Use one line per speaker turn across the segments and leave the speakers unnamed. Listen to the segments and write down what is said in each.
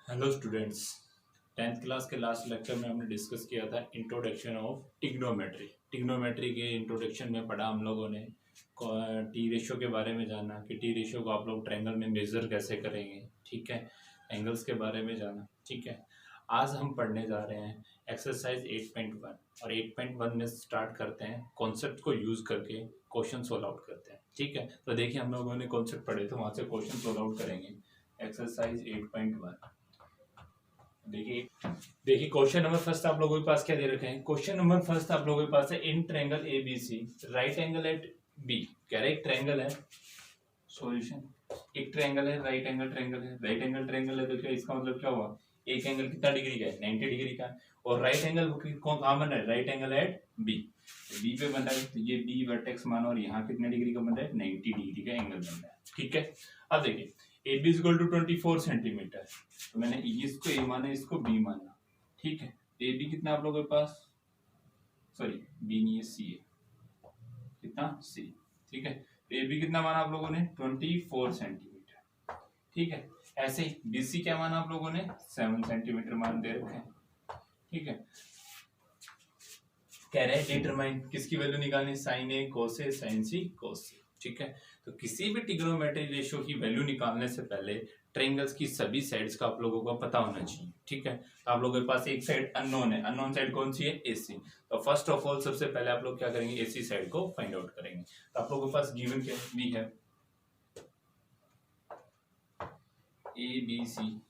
Hello students. 10th class के last lecture में हमने डिस्कस किया था इंट्रोडक्शन ऑफ टिग्नोमेट्री। टिग्नोमेट्री के इंट्रोडक्शन में पढ़ा हम लोगों ने टी रेशियो के बारे में जाना कि टी रेशियो को आप लोग ट्रायंगल में मेजर कैसे करेंगे, ठीक है। एंगल्स के बारे में जाना, ठीक है। आज हम पढ़ने जा रहे हैं एक्सरसाइज 8.1 और 8.1 में स्टार्ट करते हैं कॉन्सेप्ट को यूज़ करके क्वेश्चन सोल्व आउट करते हैं, ठीक है। तो देखिए हम लोगों ने कॉन्सेप्ट पढ़े थे, वहाँ से क्वेश्चन सोल्व आउट करेंगे। एक्सरसाइज 8.1 देखिए क्वेश्चन नंबर फर्स्ट आप लोगों के पास क्या दे रखे हैं। क्वेश्चन नंबर फर्स्ट आप लोगों के पास है in triangle ABC right angle at B. कह रहे एक ट्रायंगल है, सॉल्यूशन एक ट्रायंगल है, राइट एंगल ट्रायंगल है। राइट एंगल ट्रायंगल है तो क्या इसका मतलब क्या हुआ, एक एंगल कितना डिग्री का है, 90 डिग्री का। और राइट एंगल कहाँ बन रहा है, right angle at B. B पे बन रहा है तो ये बी वर्टेक्स मानो, और यहाँ कितने डिग्री का बन रहा है, 90 डिग्री का एंगल बन रहा है, ठीक है। अब देखिए A B equal to 24 centimetre, तो मैंने इसको ए माना, इसको बी माना, ठीक है। ए बी कितना आप लोगों के पास, सॉरी बी नहीं है, सी है, कितना सी, ठीक है। ए बी कितना माना आप लोगों ने, 24 सेंटीमीटर, ठीक है। ऐसे ही बी सी क्या माना आप लोगों ने, 7 सेंटीमीटर मान दे रखे हैं, ठीक है। कह रहे हैं डिटरमाइन किसकी वैल्यू निकालनी, साइन ए कोस ए साइन सी कोस सी, ठीक है। तो किसी भी ट्रिग्नोमेट्री रेशियो की वैल्यू निकालने से पहले ट्रायंगल्स की सभी साइड्स का आप लोगों को पता होना चाहिए, ठीक है। तो आप लोगों के पास एक साइड अननोन है, अननोन साइड कौन सी है, एसी। तो फर्स्ट ऑफ ऑल सबसे पहले आप लोग क्या करेंगे, एसी साइड को फाइंड आउट करेंगे। तो आप लोगों के पास गिवन क्या भी है, A B C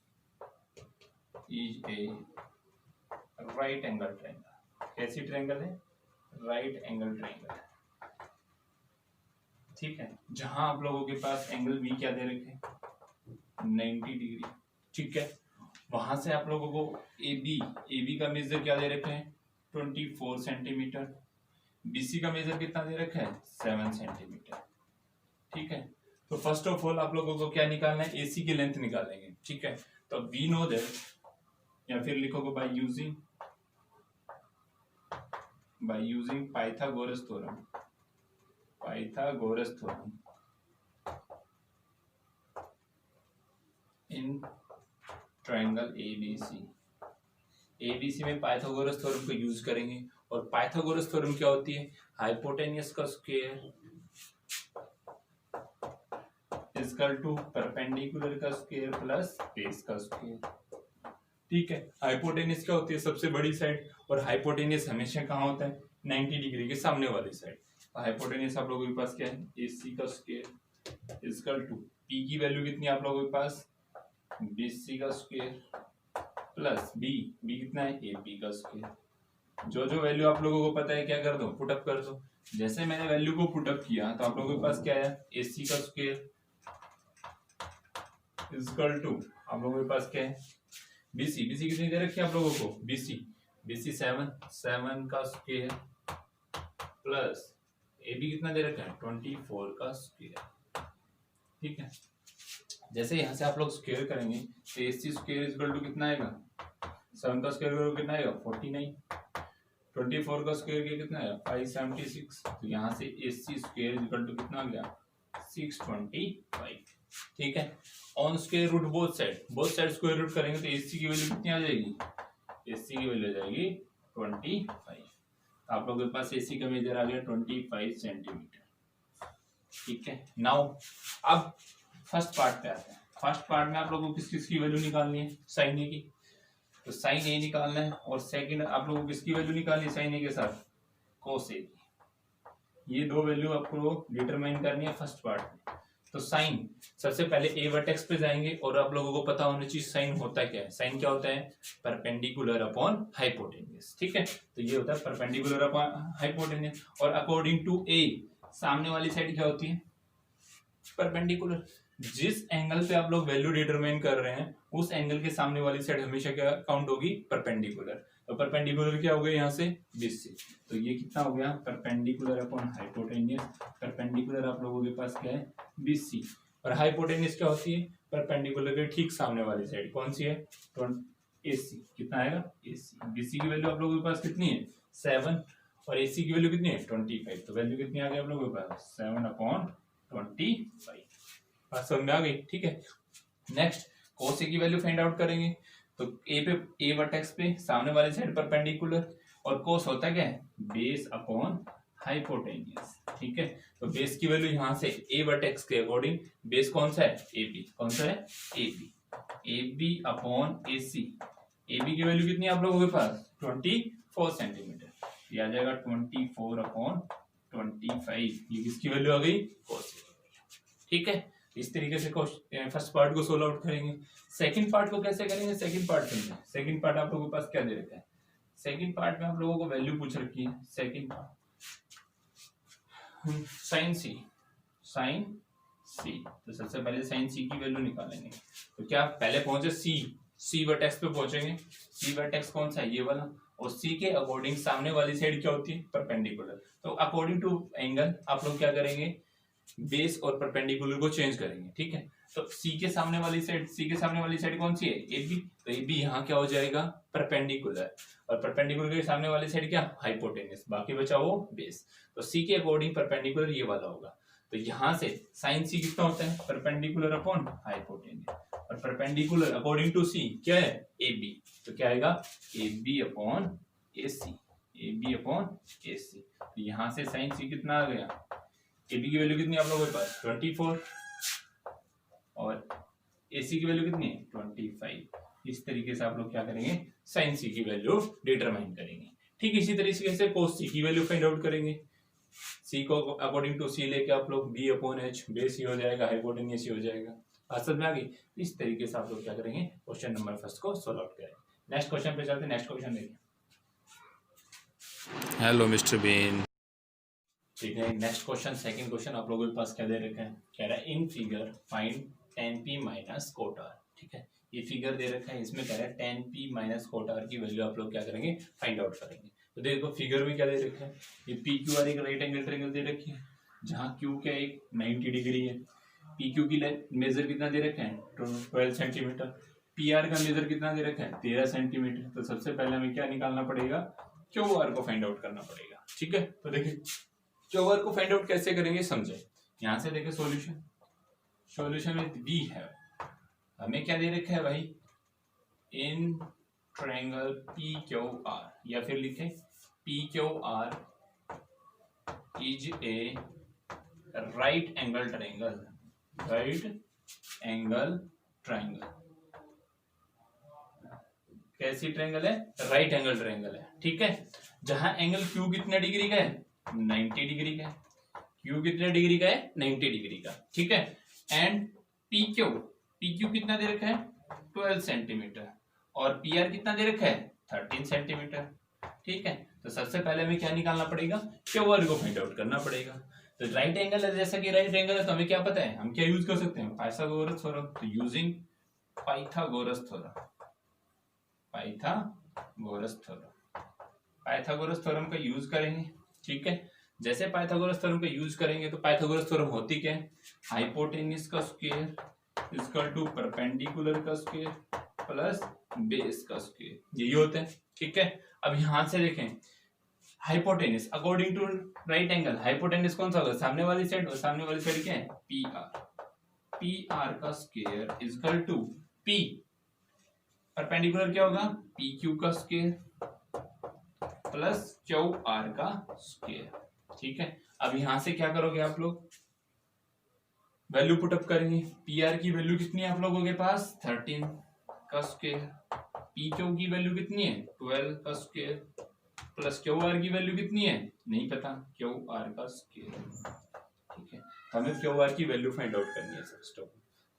is a right angle triangle. कैसी ट्रायंगल है, राइट एंगल ट्रायंगल, ठीक है। जहां आप लोगों के पास एंगल बी क्या दे रखे, 90 डिग्री, ठीक है। वहां से आप लोगों को ए बी का मेजर क्या दे रखे हैं, 24 सेंटीमीटर। बीसी का मेजर कितना दे रखा है, 7 सेंटीमीटर, ठीक है। तो फर्स्ट ऑफ ऑल आप लोगों को क्या निकालना है, एसी की लेंथ निकालेंगे, ठीक है। तो वी नो दैट, या फिर लिखोगे by using Pythagoras theorem, Pythagoras theorem in triangle ABC. ABC में पाइथागोरस थ्योरम को यूज करेंगे। और पाइथागोरस थ्योरम क्या होती है, हाइपोटेन्यूस का स्क्वायर इक्वल टू परपेंडिकुलर का स्क्वायर प्लस बेस का स्क्वायर, ठीक है। हाइपोटेन्यूस क्या होती है, सबसे बड़ी साइड, और हाइपोटेन्यूस हमेशा कहाँ होता है, 90 डिग्री के सामने वाली साइड। तो हाइपोटेन्यूस आप लोगों के पास क्या है, एसी का स्क्वायर इक्वल टू पी की वैल्यू कितनी है आप लोगों के पास, बीसी का स्क्वायर प्लस बी कितना है, ए बी का स्क्वायर। जो जो वैल्यू आप लोगों को पता है क्या कर दो, पुटअप कर दो। जैसे मैंने वैल्यू को पुटअप किया तो आप लोगों के पास क्या है, एसी का स्क्वायर इक्वल टू आप लोगों के पास क्या है, बीसी कितनी दे रखी है आप लोगों को, बीसी 7 का स्क्वायर प्लस ए बी कितना दे रखा है, 24 का स्क्वायर, ठीक है। जैसे यहाँ से आप लोग स्क्वायर करेंगे तो एसी स्क्वायर इक्वल टू कितना आएगा, 7 का स्क्वायर कितना आएगा, 49, 24 का स्क्वायर कितना आएगा, 576। तो यहाँ से एसी स्क्वायर इक्वल टू कितना आ गया, 625, ठीक है। On square root both side square root करेंगे तो एसी की वैल्यू कितनी आ जाएगी, एसी की वैल्यू आ जाएगी 25। आप लोगों के पास एसी का मेजर आ गया 25 सेंटीमीटर, ठीक है। नाउ अब फर्स्ट पार्ट पे आते हैं। फर्स्ट पार्ट में आप लोगों को किस किस की वैल्यू निकालनी है, साइन ए की, तो साइन ए निकालना है। और सेकंड आप लोगों को किसकी वैल्यू निकालनी है, साइन ए के साथ कोस ए की। ये दो वैल्यू आपको डिटरमाइन करनी है फर्स्ट पार्ट में। तो साइन सबसे पहले ए वर्टेक्स पे जाएंगे, और आप लोगों को पता होना चाहिए साइन होता क्या है। साइन क्या होता है, परपेंडिकुलर अपॉन हाइपोटेन्यूस, ठीक है। तो ये होता है परपेंडिकुलर अपॉन हाइपोटेन्यूस। और अकॉर्डिंग टू ए सामने वाली साइड क्या होती है, परपेंडिकुलर। जिस एंगल पे आप लोग वैल्यू डिटरमाइन कर रहे हैं उस एंगल के सामने वाली साइड हमेशा क्या काउंट होगी, परपेंडिकुलर। तो परपेंडिकुलर क्या हो गया यहाँ से, बीसी। तो ये कितना हो गया, परपेंडिकुलर अपॉन हाइपोटेन्यूस। परपेंडिकुलर आप लोगों के पास क्या है, बीसी। और हाइपोटेन्यूस क्या होती है, परपेंडिकुलर के ठीक सामने वाली साइड कौन सी है, एसी। कितना आएगा, एसी। बीसी की वैल्यू आप लोगों के पास कितनी है, 7, और एसी की वैल्यू कितनी है, 25। तो वैल्यू कितनी आ गई आप लोगों के पास, 7/25। बात समझ में आ गई, ठीक है। नेक्स्ट cos A की वैल्यू फाइंड आउट करेंगे। तो ए वर्टेक्स पे सामने वाली साइड परपेंडिकुलर, और cos होता क्या है, बेस अपॉन हाइपोटेन्यूज। ठीक है, तो बेस की वैल्यू यहां से ए वर्टेक्स के अकॉर्डिंग बेस कौन सा है, ए बी। कौन सा है, A B. A B upon A C. A B की वैल्यू कितनी है आप लोगों के पास, 24 सेंटीमीटर। ये आ जाएगा 24 अपॉन 25। ये किसकी वैल्यू आ गई, cos A। ठीक है, इस तरीके से फर्स्ट पार्ट को सोल्व आउट करेंगे। सेकंड पार्ट को कैसे करेंगे, सेकंड पार्ट समझे। सेकंड पार्ट आप लोगों के पास क्या दे रखा है, सेकंड पार्ट में आप लोगों को वैल्यू पूछ रखी है। सेकंड पार्ट साइन सी, साइन सी। तो सबसे पहले साइन सी की वैल्यू निकालेंगे। तो क्या पहले पहुंचे सी वर्टेक्स पे पहुंचेंगे। सी वर्टेक्स कौन सा है, ये वाला, और सी के अकॉर्डिंग सामने वाली साइड क्या होती है, परपेंडिकुलर। तो अकॉर्डिंग टू एंगल आप लोग क्या करेंगे, बेस और परपेंडिकुलर को चेंज करेंगे। ठीक है, तो सी के सामने वाली साइड कौन सी है, ए बी। तो ए बी यहाँ क्या हो जाएगा, परपेंडिकुलर, और परपेंडिकुलर के सामने वाली साइड क्या, हाइपोटेन्यूज। बाकी बचा वो बेस। तो सी के अकॉर्डिंग परपेंडिकुलर ये वाला होगा। तो यहां से साइन सी कितना होता है, परपेंडिकुलर अपॉन हाइपोटेन्यूज, और परपेंडिकुलर अकॉर्डिंग टू सी क्या है, ए बी। तो क्या आएगा, A B upon A C, A B upon A C. तो यहां से साइन सी कितना आ गया, ए बी की वैल्यू कितनी है आप लोगों के पास, 24, और ए सी की वैल्यू कितनी है, 25। इस तरीके से आप लोग क्या करेंगे, साइन सी की वैल्यू डिटरमाइन करेंगे। ठीक इसी तरीके से कोस सी की वैल्यू फाइंड आउट करेंगे। सी को अकॉर्डिंग टू सी लेके आप लोग बी अपॉन एच, बेस ही हो जाएगा, हाइपोटेन्यूज ही हो जाएगा। बात समझ में आ गई। इस तरीके से आप लोग क्या करेंगे, क्वेश्चन नंबर फर्स्ट को सोल्व आउट करेंगे। नेक्स्ट क्वेश्चन पे चलते हैं। नेक्स्ट क्वेश्चन देखिए।
Hello mister Bean.
ठीक है, नेक्स्ट क्वेश्चन, सेकंड क्वेश्चन आप लोगों के पास क्या दे रखा है, कह रहा है in figure find tan p minus cot r। ठीक है, ये फिगर दे रखा है, इसमें कह रहा है tan p minus cot r की वैल्यू आप लोग क्या करेंगे, फाइंड आउट करेंगे। तो देखो फिगर में क्या दे रखा है, ये पी क्यू आर एक राइट एंगल ट्रायंगल दे रखी है, जहाँ क्यू क्या एक 90 डिग्री है। पी क्यू की मेजर कितना दे रखा है, 12 सेंटीमीटर। पी आर का मेजर कितना दे रखा है, 13 सेंटीमीटर। तो सबसे पहले हमें क्या निकालना पड़ेगा, क्यू आर को फाइंड आउट करना पड़ेगा। ठीक है, तो देखिए क्यू आर को फाइंड आउट कैसे करेंगे समझे। यहाँ से देखिए सॉल्यूशन में बी है, हमें क्या दे रखा है भाई, in triangle P Q R, या फिर लिखे P Q R is a right angle triangle, right angle triangle. कैसी ट्रायंगल है, राइट एंगल ट्रायंगल है। ठीक है, जहां एंगल क्यू कितने डिग्री का है, 90 डिग्री का है। क्यू कितने डिग्री का है, 90 डिग्री का। ठीक है, एंड पी क्यू कितना दे रखा है, 12 सेंटीमीटर, और पी आर कितना दे रखा है, 13 सेंटीमीटर। ठीक है, तो सबसे पहले हमें क्या निकालना पड़ेगा, क्यू आर को फाइंड आउट करना पड़ेगा। तो राइट एंगल है, जैसा कि राइट एंगल है तो हमें क्या पता है, हम क्या यूज कर सकते हैं, पाइथागोरस थ्योरम। तो using Pythagoras theorem, Pythagoras theorem का यूज करेंगे। ठीक है, जैसे पाइथागोरस थ्योरम का यूज करेंगे तो पाइथागोरस थ्योरम होती क्या है, हाइपोटेन्यूज का स्क्वायर इक्वल टू परपेंडिकुलर का स्क्वायर प्लस बेस का स्क्वायर, यही होता है। ठीक है, अब यहां से देखें hypotenuse according to right angle, hypotenuse कौन सा होगा, सामने वाली साइड, और सामने वाली साइड क्या है, पी आर का square equal to P, perpendicular क्या होगा, पी क्यू का स्क्वायर प्लस क्यू आर का स्क्वायर। ठीक है, अब यहां से क्या करोगे आप लोग, वैल्यू पुटअप करेंगे। पी आर की वैल्यू कितनी है आप लोगों के पास, 13 का स्क्वायर, पी क्यू की वैल्यू कितनी है, 12 का स्क्वायर, प्लस क्यू आर की वैल्यू कितनी है, नहीं पता, क्यू आर का स्क्वायर। ठीक है, हमें क्यू आर की वैल्यू फाइंड आउट करनी है फर्स्ट ऑफ।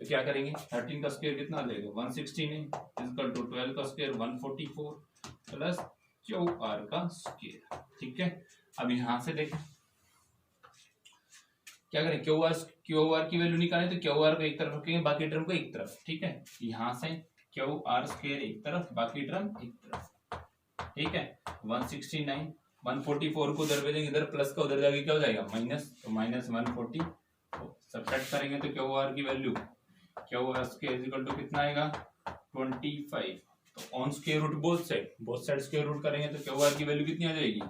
तो क्या करेंगे, 13 का स्क्वायर कितना देगा, 116 इक्वल टू 12 का स्क्वायर 144 प्लस क्यू आर का स्क्वायर। ठीक है, अब यहां से देखें क्या करें, क्यू आर की वैल्यू निकालें। तो क्यू आर को एक तरफ रखेंगे, बाकी टर्म को एक तरफ। ठीक है, यहां से क्यू आर स्क्वायर एक तरफ, बाकी टर्म एक तरफ। ठीक है, 169 144 को उधर भेजेंगे, इधर प्लस का उधर जाके क्या हो जाएगा, माइनस, तो माइनस 140 सब्ट्रैक्ट करेंगे तो क्यू आर की value, Q R square equal to कितना आएगा, 25। तो on square root both side square root करेंगे तो क्यू आर की वैल्यू कितनी आ जाएगी,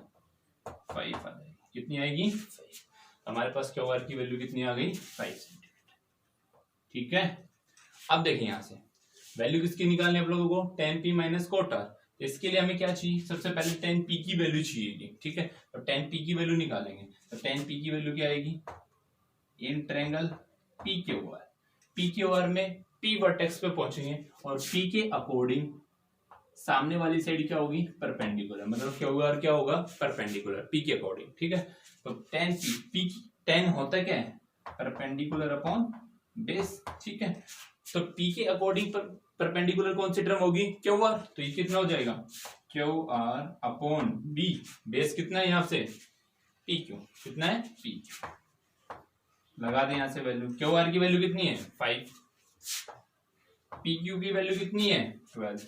5 आ जाएगी। कितनी आएगी, 5। हमारे पास क्यू आर की वैल्यू कितनी आ गई, 5 सेंटीमीटर। ठीक है, अब देखिए यहां से वैल्यू किसकी निकालनी है आप लोगों को, tan p minus cot r। इसके लिए हमें क्या चाहिए, सबसे पहले tan p की वैल्यू चाहिए, ठीक है। तो tan p की वैल्यू निकालेंगे, तो tan p की वैल्यू क्या आएगी, इन ट्रायंगल PQR, PQR में P वर्टेक्स पे पहुंचेंगे और P के अकॉर्डिंग सामने वाली साइड क्या होगी, परपेंडिकुलर, मतलब QR क्या होगा, परपेंडिकुलर P के अकॉर्डिंग, ठीक है। तो tan P tan होता क्या है, परपेंडिकुलर अपॉन बेस, ठीक है। तो P के अकॉर्डिंग परपेंडिकुलर कौन सी टर्म होगी, QR, तो ये कितना हो जाएगा, QR अपॉन B, बेस कितना है यहाँ से, PQ, कितना है, PQ, लगा दें यहाँ से वैल्यू, QR की वैल्यू कितनी है 5, PQ की वैल्यू कितनी है 12,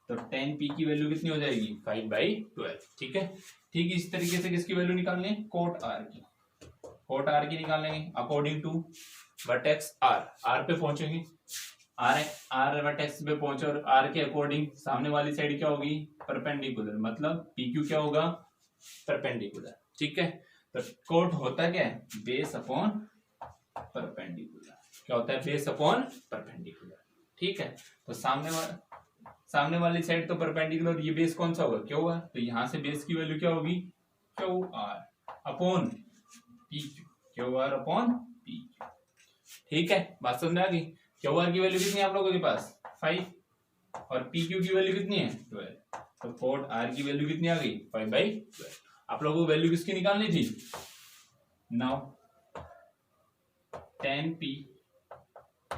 तो tan P की वैल्यू कितनी हो जाएगी 5/12, ठीक है। ठीक इस तरीके से किसकी वैल्यू निकालनी है, कोट R की, कोट R की निकालेंगे अकॉर्डिंग टू वर्टेक्स R पे पहुंचेंगे, R वर्टेक्स पे पहुंचे और R के अकॉर्डिंग सामने वाली साइड क्या होगी, परपेंडिकुलर, मतलब PQ क्या होगा, परपेंडिकुलर, ठीक है। तो कोट होता क्या है, बेस अपॉन परपेंडिकुलर, क्या होता है, बेस अपॉन परपेंडिकुलर, ठीक है। तो सामने वाली साइड तो परपेंडिकुलर, ये बेस कौन सा होगा, QR, तो यहां से बेस की वैल्यू क्या होगी, QR upon PQ, QR upon PQ, ठीक है। बात समझ में आ गई। QR की वैल्यू कितनी है आप लोगों के पास 5 और PQ की वैल्यू कितनी है 12, तो कोट R की वैल्यू कितनी आ गई 5/12। आप लोगों को वैल्यू किसकी निकालनी थी, now tan P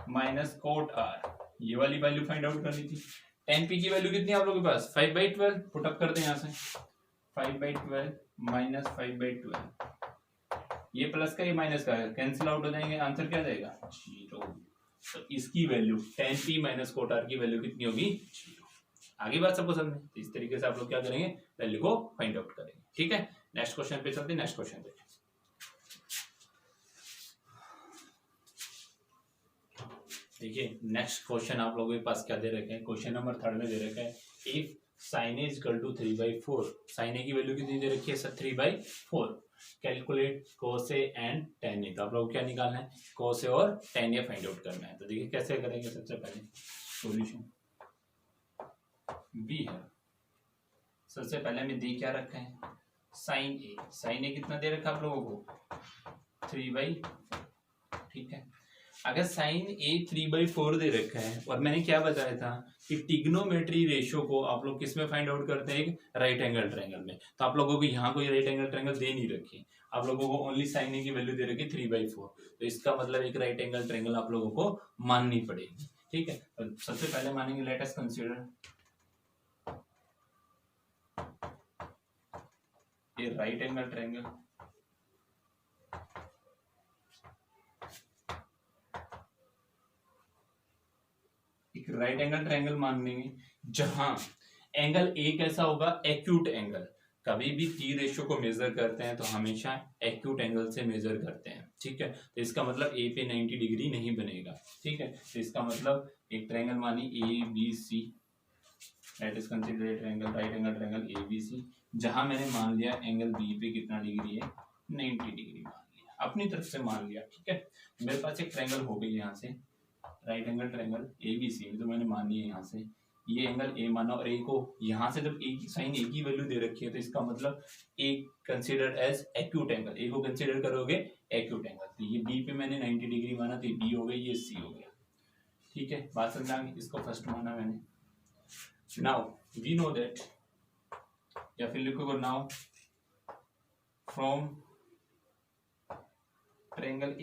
minus cot R, ये वाली वैल्यू फाइंड आउट करनी थी। tan P की वैल्यू कितनी है आप लोगों के पास 5/12, पुटअप कर दें यहाँ से, 5/12 माइनस 5/12, ये प्लस का ये माइनस का कैंसिल आउट हो जाएंगे, आंसर क्या जाएगा 0। तो इसकी value tan P minus cot R की वैल्यू कितनी होगी 0। आगे बात सबको समझ में, इस तरीके से आप लोग क्या करेंगे, वैल्यू को फाइंड आउट करेंगे, ठीक है। नेक्स्ट क्वेश्चन पे चलते हैं, नेक्स्ट क्वेश्चन पे देखिए, नेक्स्ट क्वेश्चन आप लोगों के पास क्या दे रखे हैं, क्वेश्चन नंबर 3 में दे रखा है, if sin A equal to 3/4, sin A की वैल्यू कितनी दे रखी है sir 3/4, calculate cos A and tan A, तो आप लोगों को क्या निकालना है, cos A और tan A फाइंड आउट करना है। तो देखिए कैसे करेंगे, सबसे पहले सॉल्यूशन B है, सबसे पहले हमें दे क्या रखा है, sin A कितना दे रखा है आप लोगों को 3/4, ठीक है। अगर sin A 3/4 दे रखा है और मैंने क्या बताया था कि ट्रिग्नोमेट्री रेशियो को आप लोग किस में फाइंड आउट करते हैं, राइट एंगल ट्रायंगल में, तो आप लोगों को यहाँ कोई राइट एंगल ट्रायंगल दे नहीं रखी, आप लोगों को ओनली sin A की वैल्यू दे रखी 3/4, तो इसका मतलब एक राइट एंगल ट्रायंगल आप लोगों को माननी पड़ेगी, ठीक है। तो सबसे पहले मानेंगे, लेट अस कंसीडर ये राइट एंगल ट्रायंगल, एक राइट एंगल ट्रायंगल मान लेंगे जहां एंगल ए कैसा होगा, एक्यूट एंगल, कभी भी T रेशियो को मेजर करते हैं तो हमेशा एक्यूट एंगल से मेजर करते हैं, ठीक है। तो इसका मतलब ए पे 90 डिग्री नहीं बनेगा, ठीक है। तो इसका मतलब एक ट्रायंगल मानी ABC, late us consider triangle, right angle triangle ABC, जहां मैंने मान लिया एंगल बी पे कितना डिग्री है 90 डिग्री मान लिया, अपनी तरफ से मान लिया, ठीक है। मेरे पास एक ट्रायंगल हो गई यहाँ से राइट एंगल ट्रायंगल ABC, तो मैंने मान लिया यहाँ से ये एंगल ए माना, और ए को यहाँ से जब साइन ए की वैल्यू दे रखी है तो इसका मतलब ए कंसीडर एज एक्यूट एंगल, ए को कंसीडर करोगे एक्यूट एंगल, तो ये बी पे मैंने 90 डिग्री माना, तो बी हो गई, ये सी हो गया, ठीक है। बात समझ आ गई, इसको फर्स्ट माना मैंने। नाउ वी नो दैट, या फिर लिखोगे नाउ फ्रॉम ट्रायंगल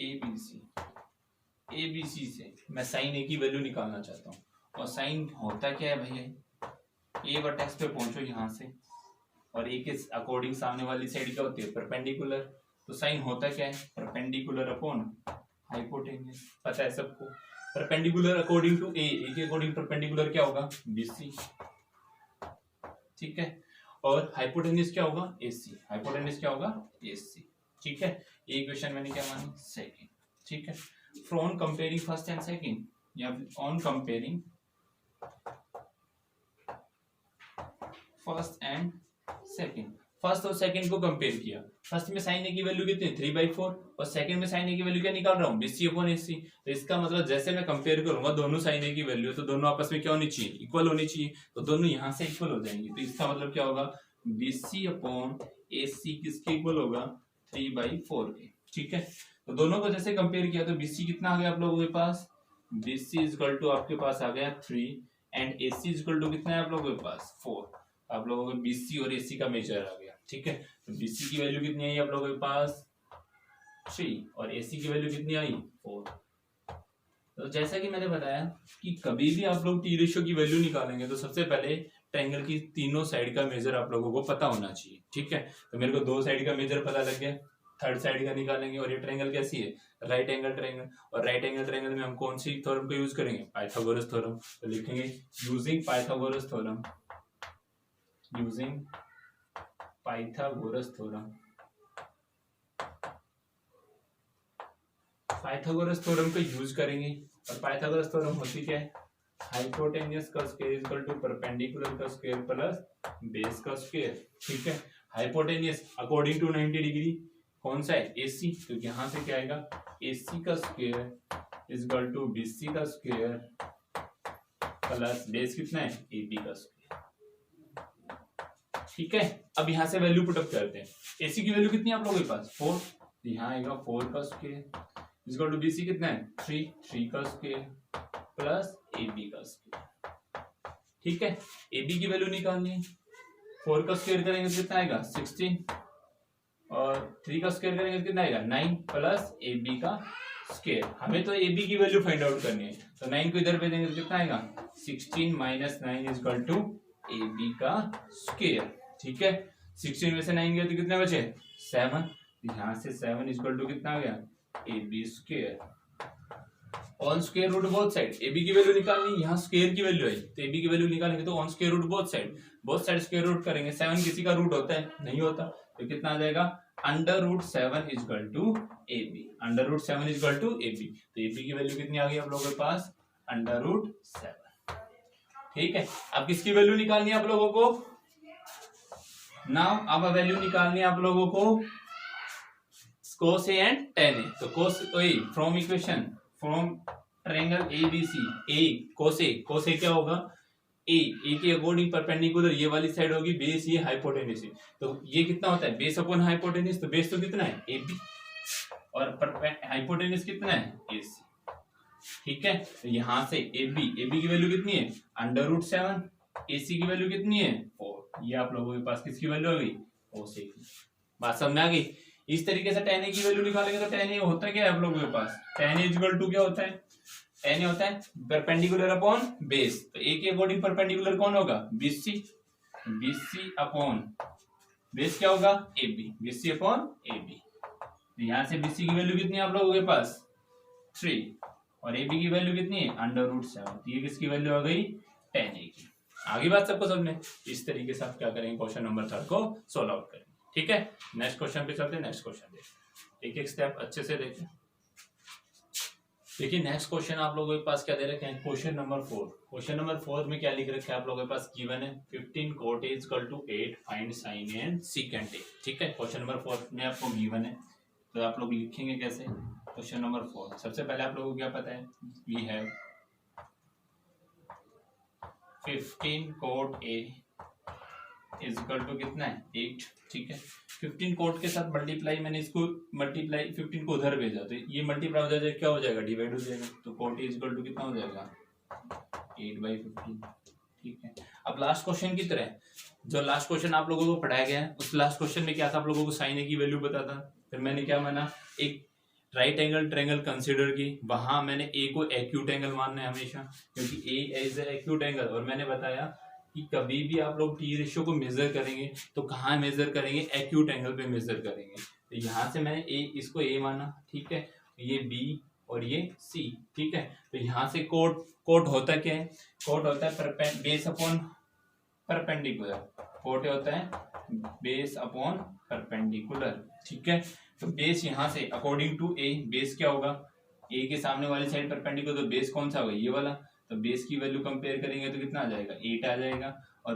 ABC से मैं साइन ए की वैल्यू निकालना चाहता हूँ, और साइन होता क्या है भैया, ए वर्टेक्स पे पहुंचो यहाँ से, और ए के अकॉर्डिंग सामने वाली साइड क्या होती है परपेंडिकुलर, तो साइन होता क्या है परपेंडिकुलर अपॉन हाइपोटेन्यूज, पता है सबको, परपेंडिकुलर अकॉर्डिंग टू ए के अकॉर्डिंग परपेंडिकुलर क्या होगा BC, ठीक है। और हाइपोटेन्यूज क्या होगा AC, हाइपोटेन्यूज क्या होगा AC, ठीक है। ये इक्वेशन मैंने क्या मानी सेकंड, ठीक है। From comparing first and second, या on comparing first and second, first और सेकंड को कंपेयर किया। फर्स्ट में साइन ए की वैल्यू कितनी 3/4 और सेकंड में साइन ए की वैल्यू क्या निकाल रहा हूँ BC/AC। तो इसका मतलब जैसे मैं कंपेयर करूंगा दोनों साइन ए की वैल्यू तो दोनों आपस में क्या होनी चाहिए इक्वल होनी चाहिए, तो दोनों यहाँ से इक्वल हो जाएंगी। तो इसका मतलब क्या होगा BC/AC किसके इक्वल होगा 3/4 के। ठीक है, तो दोनों को जैसे कंपेयर किया तो BC कितना आ गया आप लोगों के पास, BC इक्वल टू आपके पास आ गया 3 एंड AC इक्वल टू कितना है आप लोगों के पास 4। आप लोगों को BC और AC का मेजर आ गया। ठीक है, तो BC की वैल्यू कितनी आई आप लोगों के पास 3 और AC की वैल्यू कितनी आई 4। तो जैसा कि मैंने बताया कि कभी भी आप लोग टी रेशियो की वैल्यू निकालेंगे तो सबसे पहले ट्रायंगल की तीनों साइड का मेजर आप लोगों को पता होना चाहिए। ठीक है, तो मेरे को दो साइड का मेजर पता लग गया, थर्ड साइड का निकालेंगे। और ये ट्रायंगल कैसी है राइट एंगल ट्रायंगल, और राइट एंगल ट्रायंगल में हम कौन सी थ्योरम का यूज करेंगे पाइथागोरस थ्योरम। तो लिखेंगे using Pythagoras theorem, using Pythagoras theorem. Pythagoras theorem का यूज करेंगे और पाइथागोरस थ्योरम होती क्या है हाइपोटेन्यूस का स्क्वायर इक्वल टू परपेंडिकुलर का स्क्वायर प्लस बेस का स्क्वायर। ठीक है, हाइपोटेन्यूस अकॉर्डिंग टू 90 डिग्री कौन सा है AC, तो यहां से क्या आएगा AC का स्क्वायर इक्वल टू BC का स्क्वायर प्लस बेस कितना है AB का स्क्वायर। ठीक है, अब यहां से वैल्यू पुट अप करते हैं। AC की वैल्यू कितनी है आप लोगों के पास 4, तो यहाँ आएगा 4 का स्क्वायर इक्वल टू BC कितना है 3 का स्क्वायर प्लस AB का स्क्वायर। ठीक है, AB की वैल्यू निकालनी है, 4 का स्क्वायर करेंगे तो कितना आएगा 16 और 3 का स्क्वायर करेंगे तो कितना आएगा 9 प्लस AB का स्क्वायर। हमें तो AB की वैल्यू फाइंड आउट करनी है, तो 9 को इधर भेजेंगे तो कितना आएगा 16 माइनस 9 इक्वल टू AB का स्क्वायर। ठीक है, 16 में से 9 गया तो कितने बचे 7, यहाँ से 7 इक्वल टू कितना आ गया AB square on square root both side. AB की वैल्यू निकालनी, यहाँ स्क्वायर की वैल्यू आई तो AB की वैल्यू निकालेंगे तो on square root both side square root करेंगे। 7 किसी का रूट होता है नहीं होता, तो कितना आ जाएगा √7 equal to AB, √7 equal to AB। तो AB की वैल्यू कितनी आ गई आप लोगों के पास √7। ठीक है, अब किसकी वैल्यू निकालनी है आप लोगों को नाउ, अब वैल्यू निकालनी है आप लोगों को cos A and tan A। तो cos A from equation from triangle ABC A cos A क्या होगा A के अकॉर्डिंग परपेंडिकुलर ये वाली साइड होगी बेस, ये हाइपोटेन्यूस है। तो ये कितना होता है बेस अपॉन हाइपोटेन्यूस, तो बेस तो कितना है AB और हाइपोटेन्यूस कितना है AC। ठीक है, तो यहां से AB की वैल्यू कितनी है √7, AC की वैल्यू कितनी है 4। ये आप लोगों के पास किसकी वैल्यू आ गई cos A की। बात समझ में आ गई। इस तरीके से tan A की वैल्यू निकालेंगे तो tan A होता क्या है आप लोगों के पास tan A इक्वल टू क्या होता है tan A होता है परपेंडिकुलर अपॉन बेस। तो A के अकॉर्डिंग परपेंडिकुलर कौन होगा BC अपॉन बेस क्या होगा AB, BC अपॉन AB। तो यहाँ से BC की वैल्यू कितनी है आप लोगों के पास 3 और AB की वैल्यू कितनी है √7। तो ये किसकी वैल्यू आ गई tan A की। आगे बात सबको समझने, इस तरीके से आप क्या करेंगे क्वेश्चन नंबर 3 को सोल्व आउट करेंगे। ठीक है, नेक्स्ट क्वेश्चन पे चलते हैं। नेक्स्ट क्वेश्चन देखिए, एक एक स्टेप अच्छे से देखें। देखिए नेक्स्ट क्वेश्चन आप लोगों के पास क्या दे रखे हैं क्वेश्चन नंबर 4। क्वेश्चन नंबर 4 में क्या लिख रखे हैं आप लोगों के पास गिवन है 15 cot A equal to 8 find sin A and secant A। ठीक है, क्वेश्चन नंबर 4 में आपको गिवन है, तो आप लोग लिखेंगे कैसे क्वेश्चन नंबर 4। सबसे पहले आप लोगों को क्या पता है we have 15 cot A equal to कितना है 8। ठीक है, 15 cot के साथ मल्टीप्लाई, मैंने इसको मल्टीप्लाई 15 को उधर भेजा तो ये मल्टीप्लाई हो जाएगा क्या हो जाएगा डिवाइड हो जाएगा। तो cot A इक्वल टू कितना हो जाएगा 8/15। ठीक है, अब लास्ट क्वेश्चन की तरह जो लास्ट क्वेश्चन आप लोगों को पढ़ाया गया है उस लास्ट क्वेश्चन में क्या था आप लोगों को sin A की वैल्यू पता था। फिर मैंने क्या माना एक राइट एंगल ट्रायंगल कंसीडर की, वहां मैंने A को एक्यूट एंगल मानना है हमेशा क्योंकि A इज एक्यूट एंगल। और मैंने बताया कि कभी भी आप लोग टी रेशियो को मेजर करेंगे तो कहाँ मेजर करेंगे एक्यूट एंगल पे मेजर करेंगे। तो यहाँ से मैंने इसको A माना। ठीक है, ये B और ये C। ठीक है, तो यहाँ से कोट होता क्या है कोट होता है बेस अपॉन परपेंडिकुलर। कोट होता है बेस अपॉन परपेंडिकुलर। ठीक है, तो बेस यहाँ से अकॉर्डिंग टू A बेस क्या होगा A के सामने वाली साइड परपेंडिकुलर, तो बेस कौन सा होगा ये वाला। तो बेस की वैल्यू कंपेयर करेंगे तो कितना आ जाएगा 8 आ जाएगा और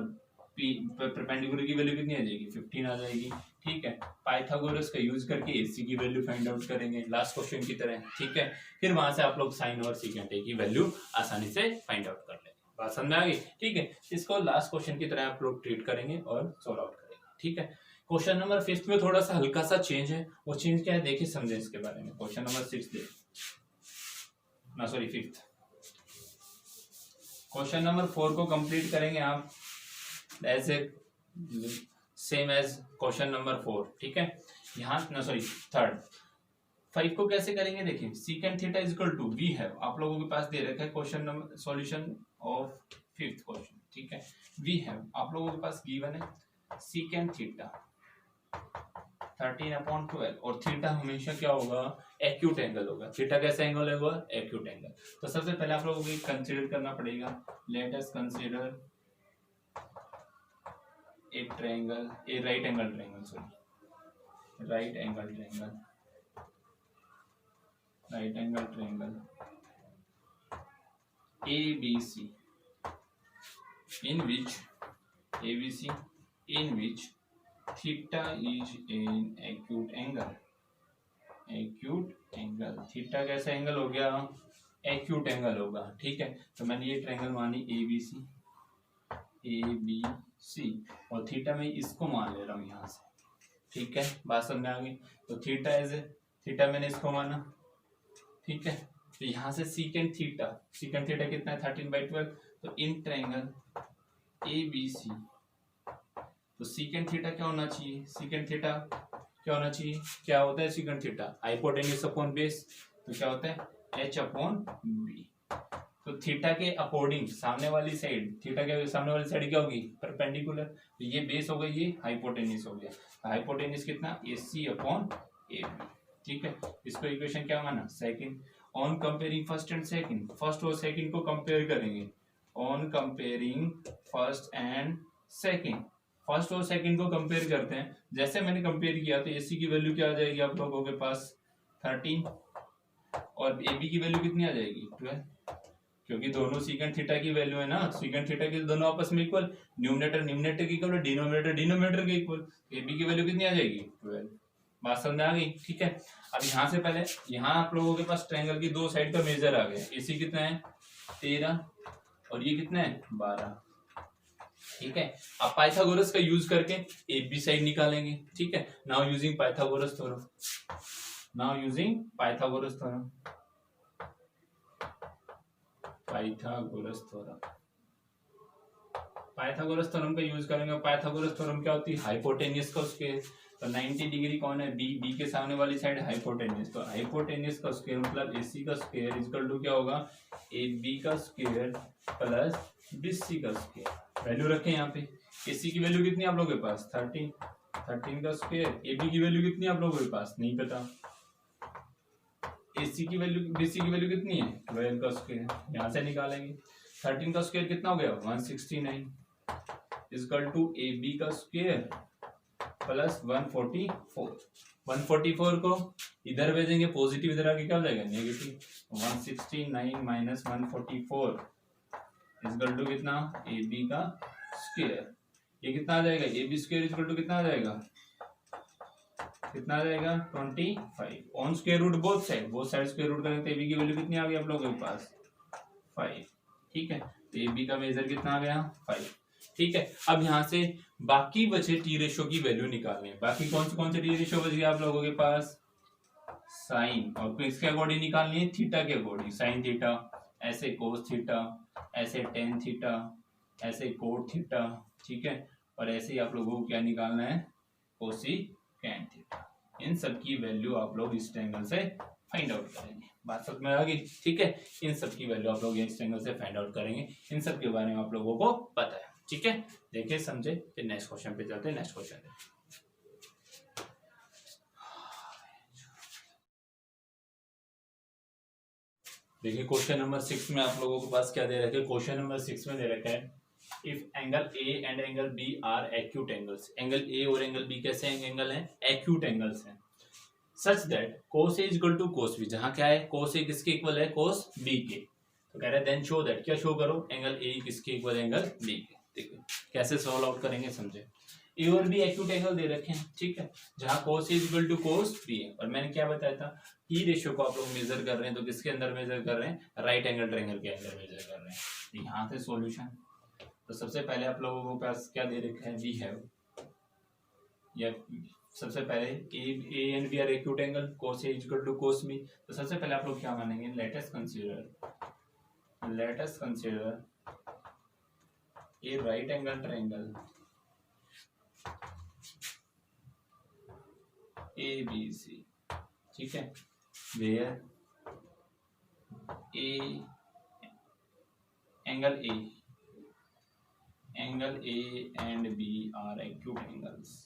परपेंडिकुलर की वैल्यू कितनी आ जाएगी 15 आ जाएगी। ठीक है, पाइथागोरस का यूज करके AC की वैल्यू फाइंड आउट करेंगे लास्ट क्वेश्चन की तरह। ठीक है, फिर वहां से आप लोग साइन और सीकेंट A की वैल्यू आसानी से फाइंड आउट कर लेंगे। बात समझ में आ गई? ठीक है, इसको लास्ट क्वेश्चन की तरह आप लोग ट्रीट करेंगे और सॉल्व आउट करेंगे। ठीक है, क्वेश्चन नंबर 5 में थोड़ा सा हल्का सा चेंज है, वो चेंज क्या है देखिए समझे इसके बारे में। क्वेश्चन नंबर 6 देखिए, ना सॉरी 5th। क्वेश्चन नंबर 4 को कंप्लीट करेंगे आप as a same as question number 4। ठीक है, यहाँ ना सॉरी 3rd। 5 को कैसे करेंगे देखिए, secant theta is equal to we have, आप लोगों के पास दे रखा है question number solution of 5th question. ठीक है, वी हैव आप लोगों के पास गिवन है सीकेंट थीटा 13/12 और थीटा हमेशा क्या होगा एक्यूट एंगल होगा। थीटा कैसा एंगल होगा एक्यूट एंगल। तो सबसे पहले आप लोगों को कंसीडर करना पड़ेगा, let us consider a triangle, a right angle triangle, sorry right angle triangle, right angle triangle ABC in which theta is an acute angle। Theta कैसा एंगल हो गया एक्यूट एंगल होगा। ठीक है, तो मैंने ये ट्रायंगल मानी ABC और थीटा में इसको मान ले रहा हूँ यहाँ से। ठीक है, बात समझ में आ गई। तो थीटा मैंने इसको माना। ठीक है, तो यहाँ से सीकेंट थीटा कितना है 13/12। तो इन ट्रायंगल ABC तो सीकेंट थीटा क्या होना चाहिए, क्या होता है secant theta hypotenuse upon base. तो क्या होता है H/B। तो थीटा के अकॉर्डिंग सामने वाली साइड क्या होगी परपेंडिकुलर। तो ये बेस हो गई, ये हाइपोटेन्यूज हो गया। हाइपोटेन्यूज कितना AC/AB। ठीक है, इसको इक्वेशन क्या माना second. On comparing first and second, first और सेकंड को कंपेयर करेंगे। On comparing first and second, first और सेकंड को कंपेयर करते हैं। जैसे मैंने कंपेयर किया तो AC की वैल्यू क्या आ जाएगी आप लोगों के पास 13 और AB की वैल्यू कितनी आ जाएगी 12, क्योंकि दोनों सीकेंट थीटा की वैल्यू है ना। सीकेंट थीटा की दोनों आपस में इक्वल, न्यूमरेटर के इक्वल, डिनोमिनेटर के इक्वल। AB की वैल्यू कितनी आ जाएगी 12। बात समझ आ गई? ठीक है, अब यहाँ से पहले यहाँ आप लोगों के पास ट्रायंगल की दो साइड का मेजर आ गया। AC कितना है 13 और ये कितना है 12। ठीक है, अब पाइथागोरस का यूज करके AB साइड निकालेंगे। ठीक है, now using Pythagoras theorem, Pythagoras theorem का यूज करेंगे। पाइथागोरस थ्योरम क्या होती है हाइपोटेन्यूज का स्क्वायर। तो 90 डिग्री कौन है B के सामने वाली साइड हाइपोटेन्यूज। तो हाइपोटेन्यूज का स्क्वायर मतलब AC का स्क्वायर इक्वल टू क्या होगा AB का स्क्वायर प्लस BC का स्क्वायर। वैल्यू रखें यहाँ पे, AC की वैल्यू कितनी आप लोगों के पास 13 का स्क्वायर। AB की वैल्यू कितनी आप लोगों के पास नहीं पता। BC की वैल्यू कितनी है 12 का स्क्वायर, यहाँ से निकालेंगे। 13 का स्क्वायर कितना हो गया 169 इक्वल टू AB का स्क्वायर प्लस 144। 144 को इधर भेजेंगे पॉजिटिव, इधर आके क्या हो जाएगा नेगेटिव। 169 माइनस 144 इक्वल टू कितना AB का स्क्वायर। ये कितना आ जाएगा AB स्क्वायर इक्वल टू कितना आ जाएगा 25 on square root both side square root करेंगे तो AB की वैल्यू कितनी आ गई आप लोगों के पास 5। ठीक है, तो AB का मेजर कितना आ गया 5। ठीक है, अब यहाँ से बाकी बचे टी रेशो की वैल्यू निकालनी है। बाकी कौन से टी रेशो बच गए आप लोगों के पास साइन, और किसके अकॉर्डिंग निकालनी है थीटा के अकॉर्डिंग। साइन थीटा ऐसे, कोस थीटा ऐसे, टेन थीटा ऐसे, कोट थीटा। ठीक है, और ऐसे ही आप लोगों को क्या निकालना है कोसिकेंट थीटा। इन सब की वैल्यू आप लोग इस ट्रायंगल से फाइंड आउट करेंगे। बात समझ में आ गई? ठीक है, इन सब की वैल्यू आप लोग इस ट्रायंगल से फाइंड आउट करेंगे। इन सब के बारे में आप लोगों को पता है। ठीक है, देखिए समझे, फिर नेक्स्ट क्वेश्चन पे चलते हैं। नेक्स्ट क्वेश्चन देखिए, क्वेश्चन नंबर 6 में आप लोगों के पास क्या दे रखा है। क्वेश्चन नंबर 6 में दे रखा है if angle A and angle B are acute angles. Angle A और एंगल B कैसे एंगल हैं एक्यूट एंगल्स हैं। Such that cos A equal to cos B, जहां क्या है cos A किसके इक्वल है cos B के। तो कह रहे हैं देन शो दैट, क्या शो करो एंगल A किसके इक्वल एंगल B के। देखो कैसे सॉल्व आउट करेंगे समझे। ए और बी एक्यूट एंगल दे रखे हैं, ठीक है, जहाँ cos A equal to cos B है, और मैंने क्या बताया था, ई रेशियो को आप लोग मेजर कर रहे हैं तो किसके अंदर मेजर कर रहे हैं, राइट एंगल ट्रायंगल के अंदर मेजर कर रहे हैं। यहाँ से सॉल्यूशन, तो सबसे पहले आप लोगों को पास क्या दे रखा है, वी हैव, या सबसे पहले A and B are acute angle, cos A equal to cos B, तो सबसे पहले आप लोग क्या मानेंगे, let us consider a right angle triangle ABC, ठीक है, where A angle A and B are acute angles.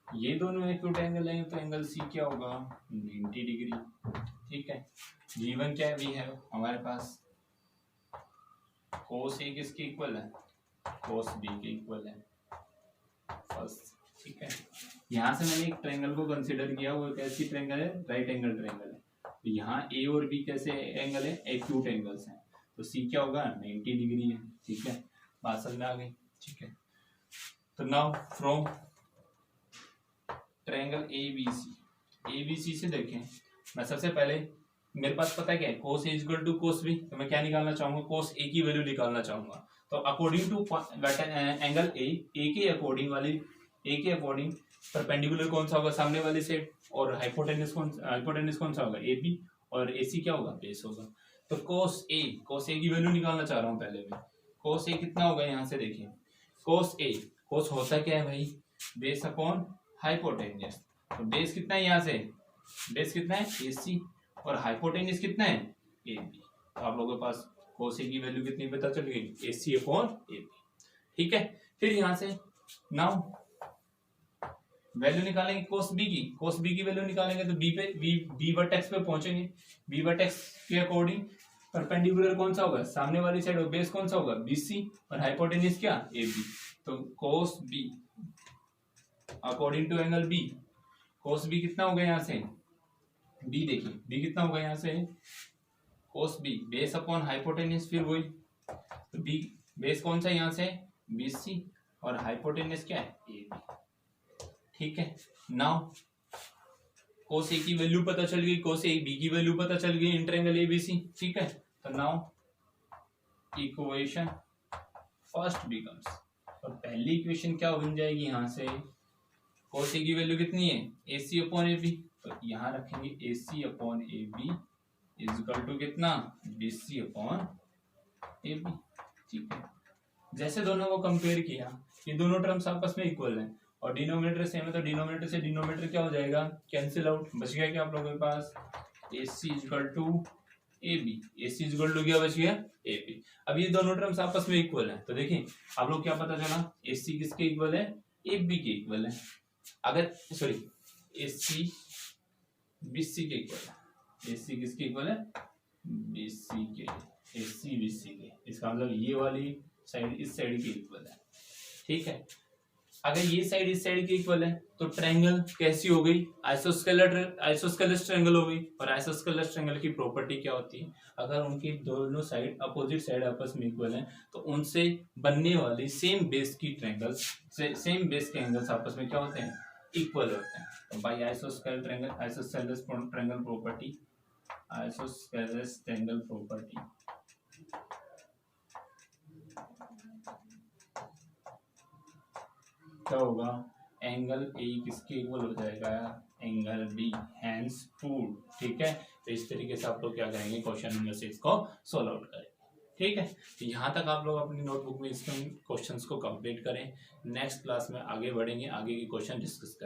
ये दोनों एक्यूट एंगल हैं तो एंगल C क्या होगा, 90 डिग्री, ठीक है। V1 क्या है, वी है हमारे पास cos A किसके इक्वल है, cos B के इक्वल है फर्स्ट, ठीक है। यहाँ से मैंने एक ट्रायंगल को कंसीडर किया, वो कैसी ट्रायंगल है, राइट एंगल ट्रायंगल है, तो यहाँ A और B कैसे एंगल है, एक्यूट एंगल्स हैं, तो C क्या होगा, 90 डिग्री है, ठीक है, बात समझ में आ गई, ठीक है। तो नाउ फ्रॉम ट्रायंगल ABC से देखें, मैं सबसे पहले मेरे पास पता है क्या है, cos A equal to cos B, तो मैं क्या निकालना चाहूंगा, cos A की वैल्यू निकालना चाहूंगा, तो अकॉर्डिंग टू एंगल A के अकॉर्डिंग परपेंडिकुलर कौन सा होगा, सामने वाली साइड, और हाइपोटेन्यूस कौन सा होगा, AB, और AC क्या होगा, बेस होगा। तो cos A की वैल्यू निकालना चाह रहा हूँ पहले मैं, cos A कितना होगा, यहाँ से देखिए, cos होता क्या है भाई, बेस अपॉन हाइपोटेन्यूस, तो बेस कितना है, यहाँ से बेस कितना है, AC, और हाइपोटेन्यूस कितना है, AB, तो आप लोगों के पास cos A की वैल्यू कितनी पता चल गई, AC अपॉन AB, ठीक है। फिर यहाँ से नाउ वैल्यू निकालेंगे cos B की वैल्यू निकालेंगे, तो B वर्टेक्स पे पहुंचेंगे, B वर्टेक्स के अकॉर्डिंग परपेंडिकुलर कौन सा होगा, सामने वाली साइड, और बेस कौन सा होगा, BC, और हाइपोटेन्यूस क्या, AB, तो cos B according to angle B, cos B कितना होगा, यहाँ से B देखिए, B कितना होगा, यहाँ से cos B base upon hypotenuse, फिर वही, तो B बेस कौन सा, यहाँ से BC, और हाइपोटेन्यूस क्या है, AB, ठीक है। नाउ cos A की वैल्यू पता चल गई, cos A B की वैल्यू पता चल गई इन ट्रायंगल ABC, ठीक है। तो नाउ इक्वेशन फर्स्ट बिकम्स, और पहली इक्वेशन क्या बन जाएगी, यहाँ से cos A की वैल्यू कितनी है, AC अपॉन AB, तो यहाँ रखेंगे AC upon AB is equal to कितना, BC अपॉन AB, ठीक है। जैसे दोनों को कंपेयर किया, ये दोनों टर्म्स आपस में इक्वल हैं, और डिनोमिनेटर सेम है, तो डिनोमिनेटर से डिनोमिनेटर क्या हो जाएगा, कैंसिल आउट, बच गया क्या आप लोगों के पास, AC equal to AB, AC equal to क्या बच गया, AB। अब ये दोनों टर्म्स आपस में इक्वल हैं, तो देखिए आप लोग क्या पता चला, AC किसके इक्वल है, AB के इक्वल है, अगर सॉरी AC BC के इक्वल है, AC किसके इक्वल है, BC के, AC BC के, इसका मतलब ये वाली साइड इस साइड के इक्वल है, ठीक है। अगर ये साइड इस साइड के इक्वल है तो ट्रायंगल कैसी हो गई, आइसोस्केलस ट्रायंगल हो गई, और आइसोस्केलस ट्रायंगल की प्रॉपर्टी क्या होती है, अगर उनकी दोनों साइड अपोजिट साइड आपस में इक्वल हैं तो उनसे बनने वाली सेम बेस की ट्रायंगल्स, सेम बेस के एंगल्स आपस में क्या होते हैं, इक्वल होते हैं। तो by isosceles triangle property, isosceles triangle property क्या होगा, एंगल A किसके इक्वल हो जाएगा, एंगल B, हैंस प्रूव्ड, ठीक है। तो इस तरीके से आप लोग क्या करेंगे, क्वेश्चन नंबर 6 को सोल्व आउट करेंगे, ठीक है। तो यहाँ तक आप लोग अपनी नोटबुक में इसके क्वेश्चंस को कंप्लीट करें, नेक्स्ट क्लास में आगे बढ़ेंगे, आगे की क्वेश्चन डिस्कस करें।